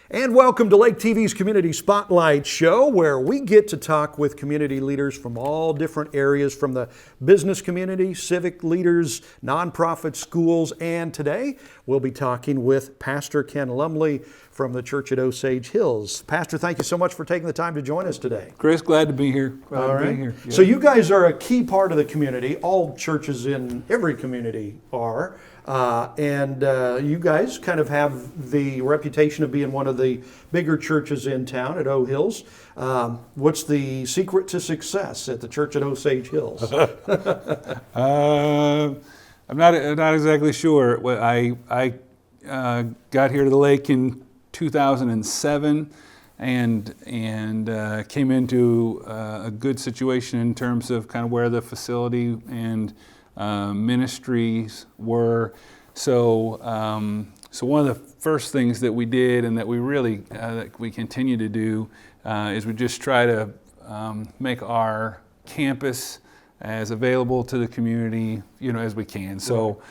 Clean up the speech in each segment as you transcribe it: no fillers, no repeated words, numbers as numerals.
And welcome to Lake TV's Community Spotlight Show, where we get to talk with community leaders from all different areas, from the business community, civic leaders, nonprofit schools, and today we'll be talking with Pastor Ken Lumley from the church at Osage Hills. Pastor, thank you so much for taking the time to join us today. Chris, glad to be here. All right. Yeah. So you guys are a key part of the community. All churches in every community are. And you guys kind of have the reputation of being one of the bigger churches in town at O Hills. What's the secret to success at the church at Osage Hills? I'm not exactly sure. I got here to the lake in 2007 and came into a good situation in terms of kind of where the facility and ministries were. So one of the first things that we did and that we really that we continue to do is we just try to make our campus as available to the community, as we can. So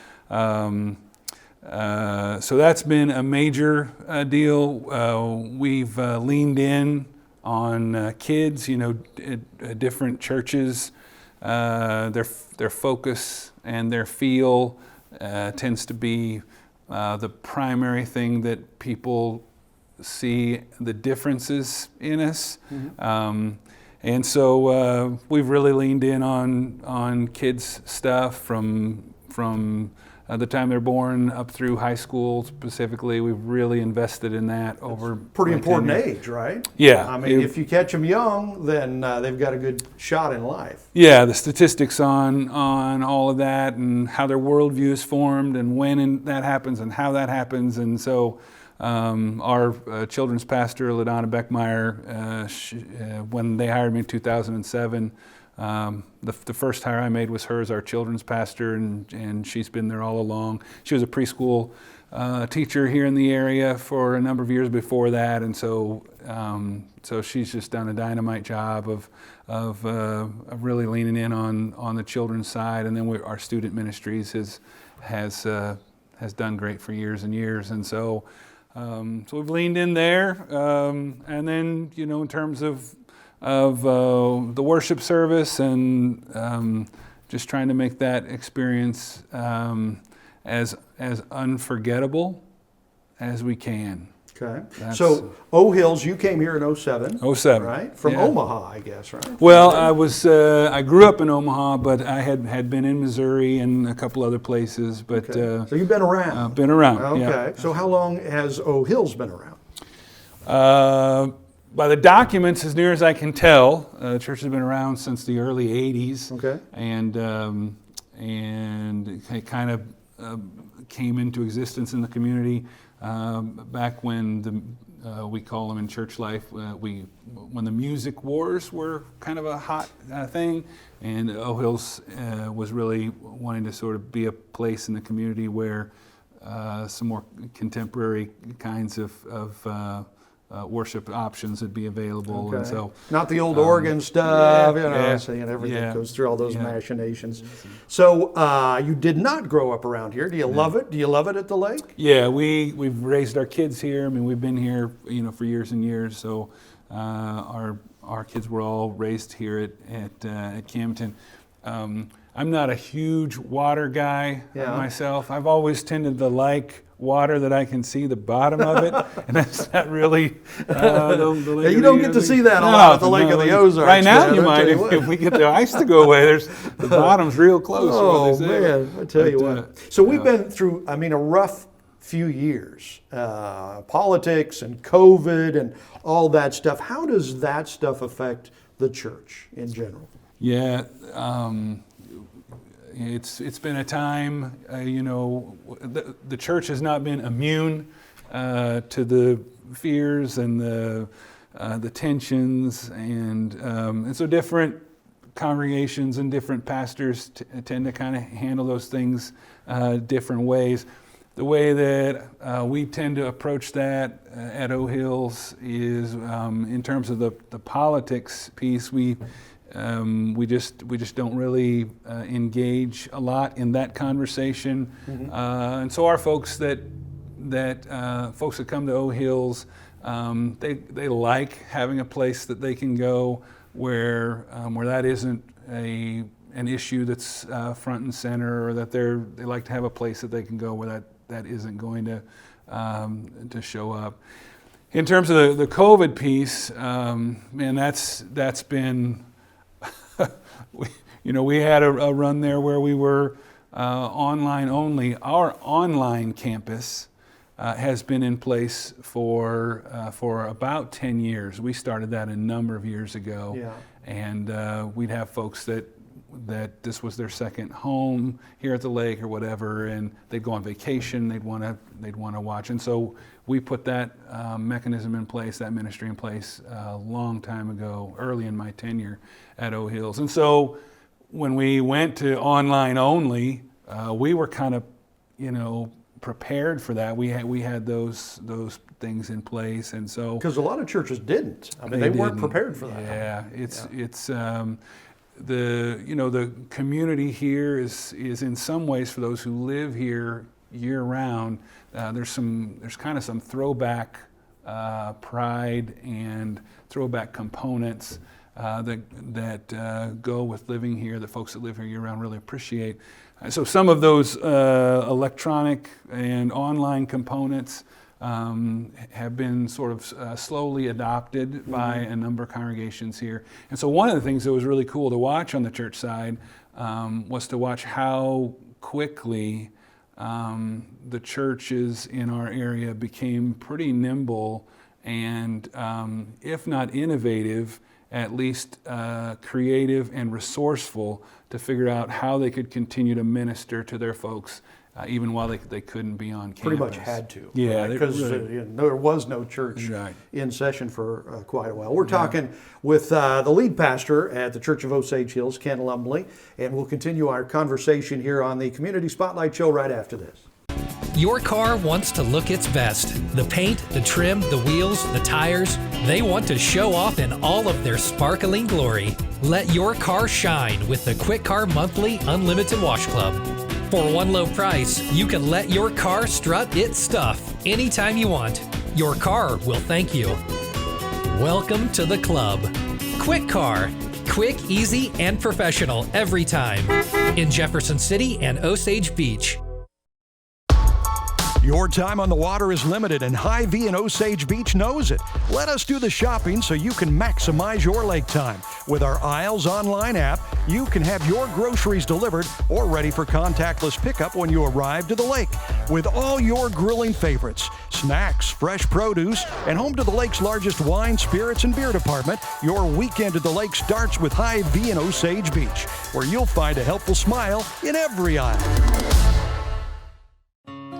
so that's been a major deal. We've leaned in on kids, different churches. Their focus and their feel tends to be the primary thing that people see the differences in us. Mm-hmm. And so we've really leaned in on kids' stuff from the time they're born up through high school specifically. We've really invested in that over pretty important age, right? Yeah. I mean, if you catch them young, then they've got a good shot in life. Yeah, the statistics on all of that and how their worldview is formed and when that happens and how that happens. And so our children's pastor, LaDonna Beckmeyer, when they hired me in 2007, the first hire I made was her as our children's pastor, and she's been there all along. She was a preschool teacher here in the area for a number of years before that, and so she's just done a dynamite job of really leaning in on the children's side. And then our student ministries has done great for years and years, and so we've leaned in there. And then in terms of the worship service and just trying to make that experience as unforgettable as we can. Okay. So O Hills, you came here in 07. 07. Right? From Omaha, I guess, right? Well, I grew up in Omaha, but I had been in Missouri and a couple other places. But so you've been around. Been around. Okay. Yeah. So how long has O Hills been around? By the documents, as near as I can tell, the church has been around since the early 80s. Okay. And it kind of came into existence in the community back when we call them in church life, when the music wars were kind of a hot thing, and O Hills was really wanting to sort of be a place in the community where some more contemporary kinds of worship options would be available. Okay. And so not the old organ stuff, and everything goes through all those machinations. So you did not grow up around here. Do you love it? Do you love it at the lake? Yeah, we've raised our kids here. I mean, we've been here, for years and years. So our kids were all raised here at Camden. I'm not a huge water guy myself. I've always tended to like water that I can see the bottom of it, and that's not really the lake. You don't get to see that a lot at the Lake of the Ozarks. Right now you might, if we get the ice to go away. The bottom's real close. Oh man, I tell you what. So we've been through, a rough few years, politics and COVID and all that stuff. How does that stuff affect the church in general? Yeah. It's been a time, the church has not been immune to the fears and the tensions, and so different congregations and different pastors tend to kind of handle those things different ways. The way that we tend to approach that at O Hills is in terms of the politics piece. We just don't really engage a lot in that conversation, and so our folks that come to O Hills they like having a place that they can go where that isn't an issue that's front and center, or that they like to have a place that they can go where that isn't going to show up. In terms of the COVID piece, man, that's been we had a run there where we were online only. Our online campus has been in place for about 10 years. We started that a number of years ago, Yeah. and we'd have folks that this was their second home here at the lake or whatever, and they'd go on vacation. They'd want to watch, and so we put that mechanism in place, that ministry in place, a long time ago, early in my tenure at O Hills. And so when we went to online only, we were kind of, prepared for that. We had those things in place, and so Because a lot of churches didn't. I mean, they weren't prepared for that. Yeah, it's the community here is in some ways, for those who live here year round, there's kind of some throwback pride and throwback components that go with living here, that folks that live here year round really appreciate. So some of those electronic and online components have been sort of slowly adopted by a number of congregations here. And so one of the things that was really cool to watch on the church side was to watch how quickly the churches in our area became pretty nimble and, if not innovative, at least creative and resourceful to figure out how they could continue to minister to their folks even while they couldn't be on campus. Pretty much had to. Yeah. Because there was no church in session for quite a while. We're talking with the lead pastor at the Church of Osage Hills, Ken Lumley, and we'll continue our conversation here on the Community Spotlight Show right after this. Your car wants to look its best. The paint, the trim, the wheels, the tires, they want to show off in all of their sparkling glory. Let your car shine with the Quick Car Monthly Unlimited Wash Club. For one low price, you can let your car strut its stuff anytime you want. Your car will thank you. Welcome to the club. Quick Car. Quick, easy, and professional every time. In Jefferson City and Osage Beach. Your time on the water is limited, and Hy-Vee in Osage Beach knows it. Let us do the shopping so you can maximize your lake time. With our Aisles online app, you can have your groceries delivered or ready for contactless pickup when you arrive to the lake. With all your grilling favorites, snacks, fresh produce, and home to the lake's largest wine, spirits, and beer department, your weekend at the lake starts with Hy-Vee in Osage Beach, where you'll find a helpful smile in every aisle.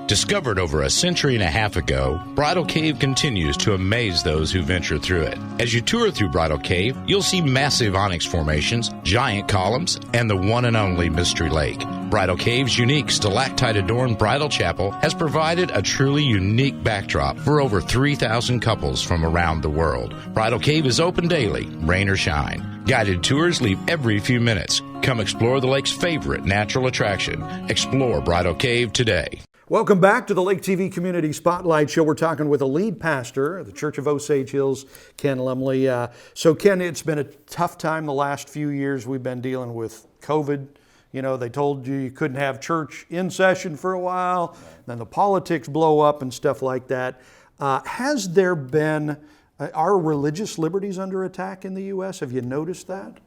Discovered over a century and a half ago, Bridal Cave continues to amaze those who venture through it. As you tour through Bridal Cave, you'll see massive onyx formations, giant columns, and the one and only Mystery Lake. Bridal Cave's unique stalactite-adorned bridal chapel has provided a truly unique backdrop for over 3,000 couples from around the world. Bridal Cave is open daily, rain or shine. Guided tours leave every few minutes. Come explore the lake's favorite natural attraction. Explore Bridal Cave today. Welcome back to the Lake TV Community Spotlight Show. We're talking with the lead pastor of the Church of Osage Hills, Ken Lumley. So Ken, it's been a tough time the last few years. We've been dealing with COVID. You know, they told you couldn't have church in session for a while. Then the politics blow up and stuff like that. Has there been, are religious liberties under attack in the U.S.? Have you noticed that?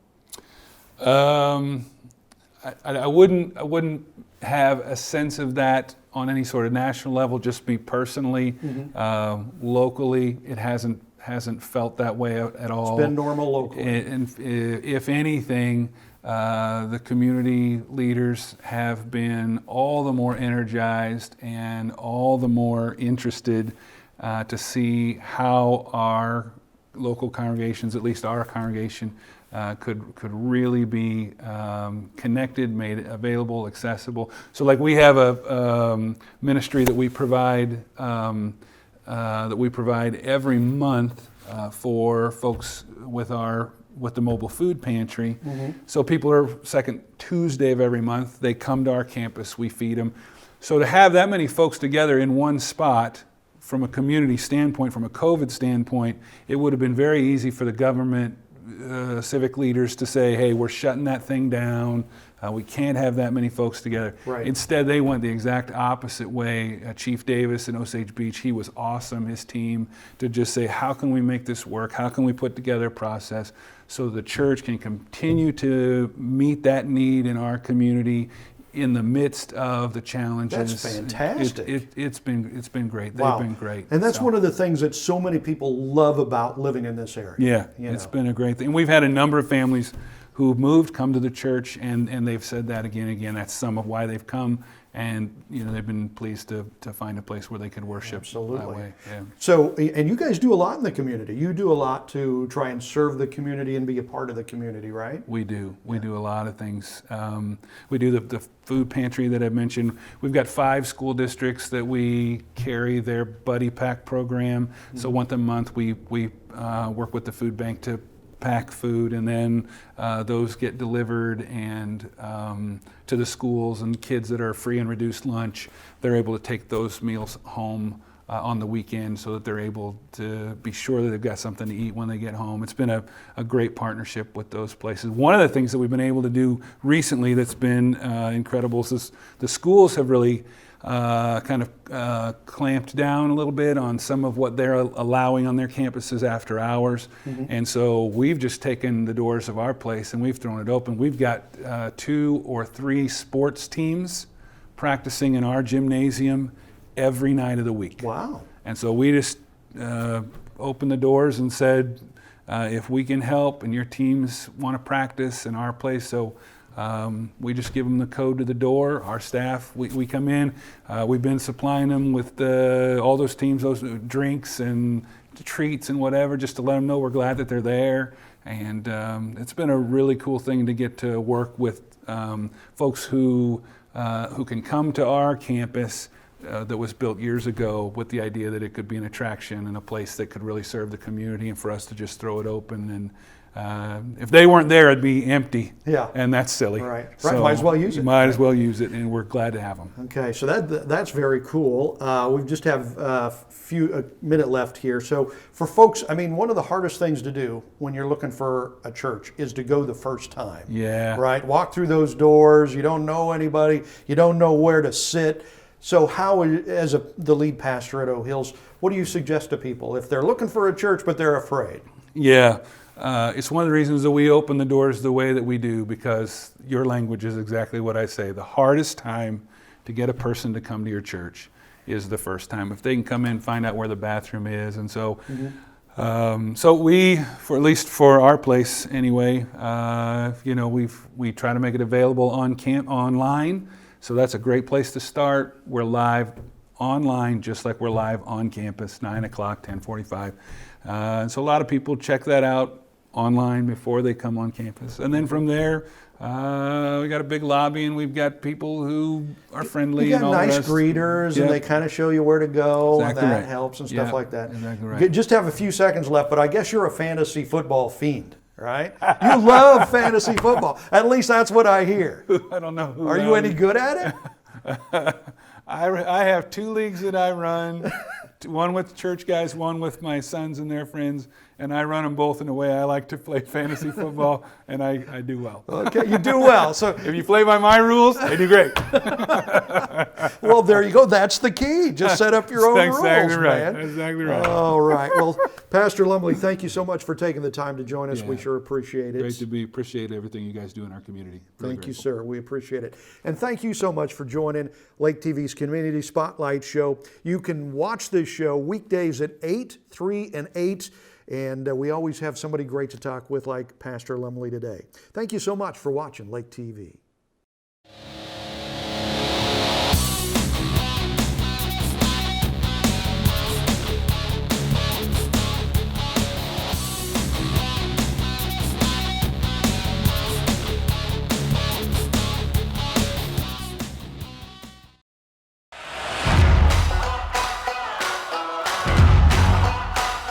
I wouldn't have a sense of that on any sort of national level. Just me personally, locally, it hasn't felt that way at all. It's been normal locally. And if anything, the community leaders have been all the more energized and all the more interested to see how our local congregations, at least our congregation, could really be connected, made available, accessible. So, like, we have a ministry that we provide every month for folks with the mobile food pantry. So people are second Tuesday of every month. They come to our campus. We feed them. So to have that many folks together in one spot from a community standpoint, from a COVID standpoint, it would have been very easy for the government, civic leaders to say, hey, we're shutting that thing down. We can't have that many folks together. Right. Instead, they went the exact opposite way. Chief Davis in Osage Beach, he was awesome, his team, to just say, how can we make this work? How can we put together a process so the church can continue to meet that need in our community in the midst of the challenges? That's fantastic. It's been great. Wow. They've been great. And that's one of the things that so many people love about living in this area. Yeah, you it's know. been a great thing. We've had a number of families who've moved, come to the church, and they've said that again and again. That's some of why they've come, and they've been pleased to find a place where they could worship Absolutely. that way. Yeah. So, and you guys do a lot in the community. You do a lot to try and serve the community and be a part of the community, right? We do. We do a lot of things. We do the food pantry that I mentioned. We've got 5 school districts that we carry their Buddy Pack program. So once a month we work with the food bank to pack food, and then those get delivered and to the schools, and kids that are free and reduced lunch, they're able to take those meals home on the weekend so that they're able to be sure that they've got something to eat when they get home. It's been a great partnership with those places. One of the things that we've been able to do recently that's been incredible is the schools have really kind of clamped down a little bit on some of what they're allowing on their campuses after hours. And so we've just taken the doors of our place and we've thrown it open. We've got 2 or 3 sports teams practicing in our gymnasium every night of the week. Wow. And so we just opened the doors and said, if we can help and your teams want to practice in our place, so we just give them the code to the door. Our staff, we come in. We've been supplying them with all those teams, those drinks and treats and whatever, just to let them know we're glad that they're there. And it's been a really cool thing to get to work with folks who can come to our campus that was built years ago with the idea that it could be an attraction and a place that could really serve the community, and for us to just throw it open. And if they weren't there, it'd be empty. Yeah. And that's silly. Right. So Might as well use it. Might as well use it, and we're glad to have them. Okay, so that's very cool. We just have a minute left here. So for folks, I mean, one of the hardest things to do when you're looking for a church is to go the first time. Yeah. Right? Walk through those doors. You don't know anybody. You don't know where to sit. So how, as the lead pastor at O'Hills, what do you suggest to people if they're looking for a church but they're afraid? Yeah. It's one of the reasons that we open the doors the way that we do, because your language is exactly what I say. The hardest time to get a person to come to your church is the first time. If they can come in, find out where the bathroom is. And so so we, at least for our place anyway, we try to make it available online. So that's a great place to start. We're live online, just like we're live on campus, 9 o'clock, 10:45. So a lot of people check that out online before they come on campus. And then from there, we got a big lobby, and we've got people who are friendly. You got and all nice the rest. greeters, and Yeah. they kind of show you where to go, Exactly and that right. helps and stuff Yeah, like that. exactly right. Just have a few seconds left, but I guess you're a fantasy football fiend, right? You love fantasy football. At least that's what I hear. I don't know who Are you any good at it? I have 2 leagues that I run, one with church guys, one with my sons and their friends, and I run them both in a way I like to play fantasy football, and I do well. Okay, you do well. So, If you play by my rules, I do great. well, there you go. That's the key. Just set up your own That's rules, exactly right. man. That's exactly right. All right. Well, Pastor Lumley, thank you so much for taking the time to join us. Yeah. We sure appreciate it. Great to appreciate everything you guys do in our community. Really Thank you, grateful. sir. We appreciate it. And thank you so much for joining Lake TV's Community Spotlight Show. You can watch this show weekdays at 8, 3, and 8. And we always have somebody great to talk with, like Pastor Lumley today. Thank you so much for watching Lake TV.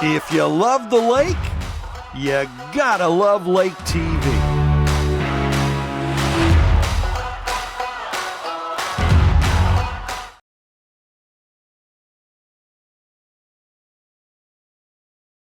If you love the lake, you gotta love Lake TV.